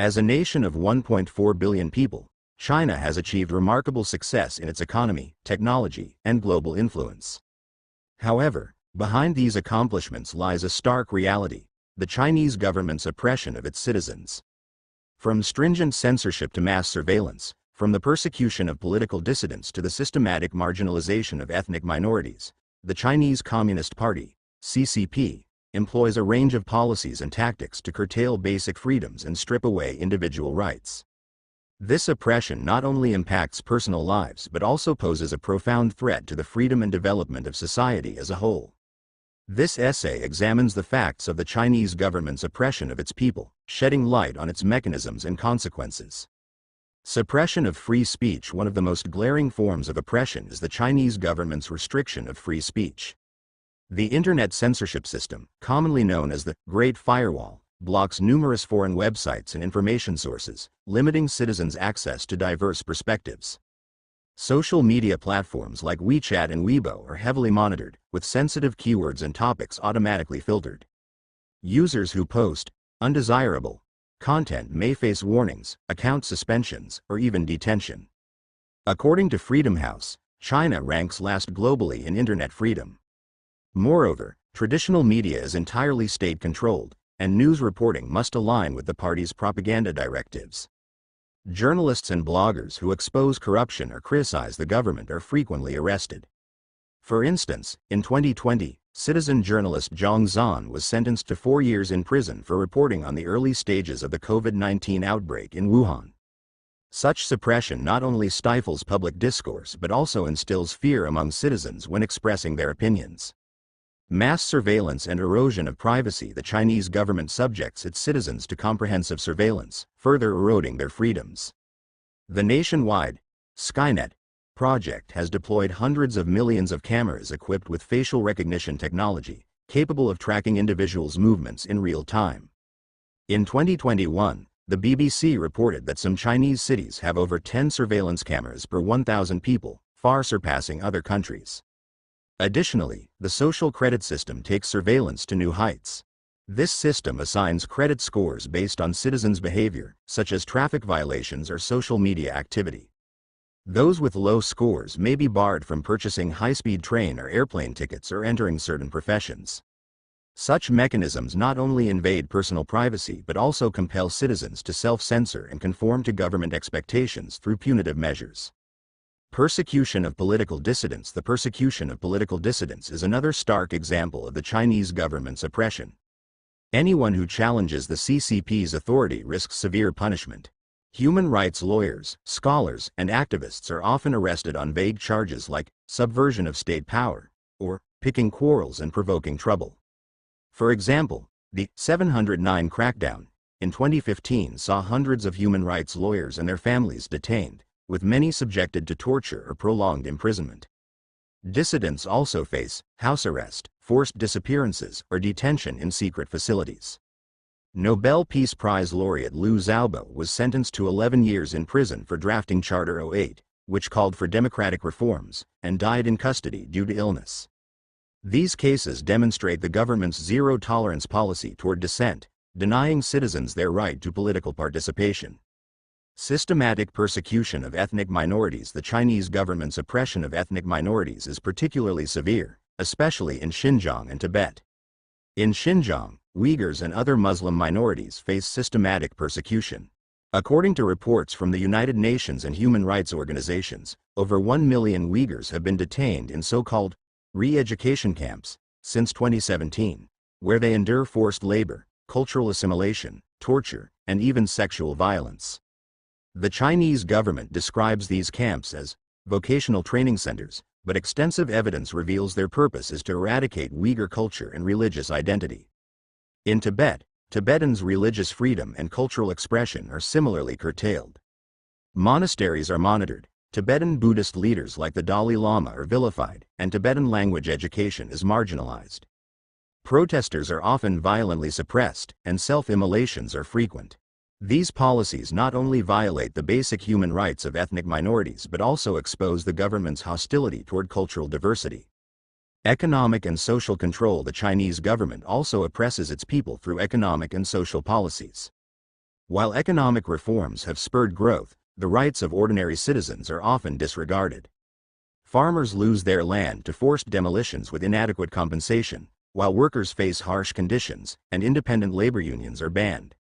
As a nation of 1.4 billion people, China has achieved remarkable success in its economy, technology, and global influence. However, behind these accomplishments lies a stark reality: the Chinese government's oppression of its citizens. From stringent censorship to mass surveillance, from the persecution of political dissidents to the systematic marginalization of ethnic minorities, the Chinese Communist Party, CCP, employs a range of policies and tactics to curtail basic freedoms and strip away individual rights. This oppression not only impacts personal lives but also poses a profound threat to the freedom and development of society as a whole. This essay examines the facts of the Chinese government's oppression of its people, shedding light on its mechanisms and consequences. Suppression of free speech. One of the most glaring forms of oppression is the Chinese government's restriction of free speech. The Internet censorship system, commonly known as the Great Firewall, blocks numerous foreign websites and information sources, limiting citizens' access to diverse perspectives. Social media platforms like WeChat and Weibo are heavily monitored, with sensitive keywords and topics automatically filtered. Users who post undesirable content may face warnings, account suspensions, or even detention. According to Freedom House, China ranks last globally in internet freedom. Moreover, traditional media is entirely state-controlled, and news reporting must align with the party's propaganda directives. Journalists and bloggers who expose corruption or criticize the government are frequently arrested. For instance, in 2020, citizen journalist Zhang Zhan was sentenced to 4 years in prison for reporting on the early stages of the COVID-19 outbreak in Wuhan. Such suppression not only stifles public discourse but also instills fear among citizens when expressing their opinions. Mass surveillance and erosion of privacy. The Chinese government subjects its citizens to comprehensive surveillance, further eroding their freedoms. The nationwide Skynet project has deployed hundreds of millions of cameras equipped with facial recognition technology, capable of tracking individuals' movements in real time. In 2021, the BBC reported that some Chinese cities have over 10 surveillance cameras per 1,000 people, far surpassing other countries. Additionally, the social credit system takes surveillance to new heights. This system assigns credit scores based on citizens' behavior, such as traffic violations or social media activity. Those with low scores may be barred from purchasing high-speed train or airplane tickets or entering certain professions. Such mechanisms not only invade personal privacy but also compel citizens to self-censor and conform to government expectations through punitive measures. Persecution of political dissidents. The persecution of political dissidents is another stark example of the Chinese government's oppression. Anyone who challenges the CCP's authority risks severe punishment. Human rights lawyers, scholars, and activists are often arrested on vague charges like subversion of state power or picking quarrels and provoking trouble. For example, the 709 crackdown in 2015 saw hundreds of human rights lawyers and their families detained, with many subjected to torture or prolonged imprisonment. Dissidents also face house arrest, forced disappearances, or detention in secret facilities. Nobel Peace Prize laureate Liu Xiaobo was sentenced to 11 years in prison for drafting Charter 08, which called for democratic reforms, and died in custody due to illness. These cases demonstrate the government's zero-tolerance policy toward dissent, denying citizens their right to political participation. Systematic persecution of ethnic minorities. The Chinese government's oppression of ethnic minorities is particularly severe, especially in Xinjiang and Tibet. In Xinjiang, Uyghurs and other Muslim minorities face systematic persecution. According to reports from the United Nations and human rights organizations, over 1 million Uyghurs have been detained in so-called re-education camps since 2017, where they endure forced labor, cultural assimilation, torture, and even sexual violence. The Chinese government describes these camps as vocational training centers, but extensive evidence reveals their purpose is to eradicate Uyghur culture and religious identity. In Tibet, Tibetans' religious freedom and cultural expression are similarly curtailed. Monasteries are monitored, Tibetan Buddhist leaders like the Dalai Lama are vilified, and Tibetan language education is marginalized. Protesters are often violently suppressed, and self-immolations are frequent. These policies not only violate the basic human rights of ethnic minorities but also expose the government's hostility toward cultural diversity. Economic and social control. The Chinese government also oppresses its people through economic and social policies. While economic reforms have spurred growth, the rights of ordinary citizens are often disregarded. Farmers lose their land to forced demolitions with inadequate compensation, while workers face harsh conditions, and independent labor unions are banned.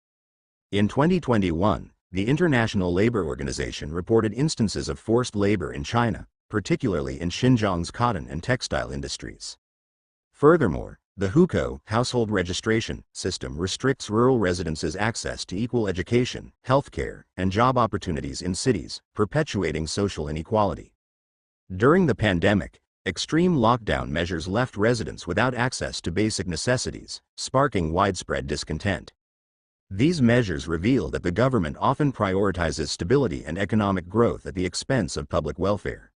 In 2021, the International Labor Organization reported instances of forced labor in China, particularly in Xinjiang's cotton and textile industries. Furthermore, the hukou household registration system restricts rural residents' access to equal education, healthcare, and job opportunities in cities, perpetuating social inequality. During the pandemic, extreme lockdown measures left residents without access to basic necessities, sparking widespread discontent. These measures reveal that the government often prioritizes stability and economic growth at the expense of public welfare.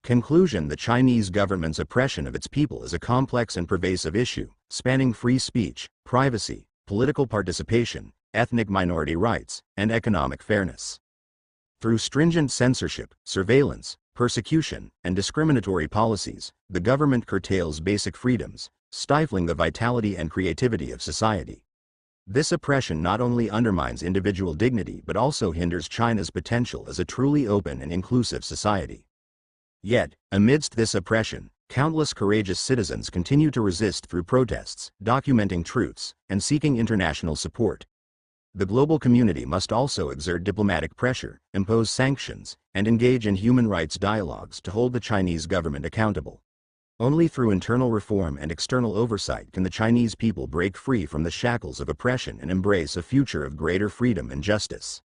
Conclusion: the Chinese government's oppression of its people is a complex and pervasive issue, spanning free speech, privacy, political participation, ethnic minority rights, and economic fairness. Through stringent censorship, surveillance, persecution, and discriminatory policies, the government curtails basic freedoms, stifling the vitality and creativity of society. This oppression not only undermines individual dignity but also hinders China's potential as a truly open and inclusive society. Yet, amidst this oppression, countless courageous citizens continue to resist through protests, documenting truths, and seeking international support. The global community must also exert diplomatic pressure, impose sanctions, and engage in human rights dialogues to hold the Chinese government accountable. Only through internal reform and external oversight can the Chinese people break free from the shackles of oppression and embrace a future of greater freedom and justice.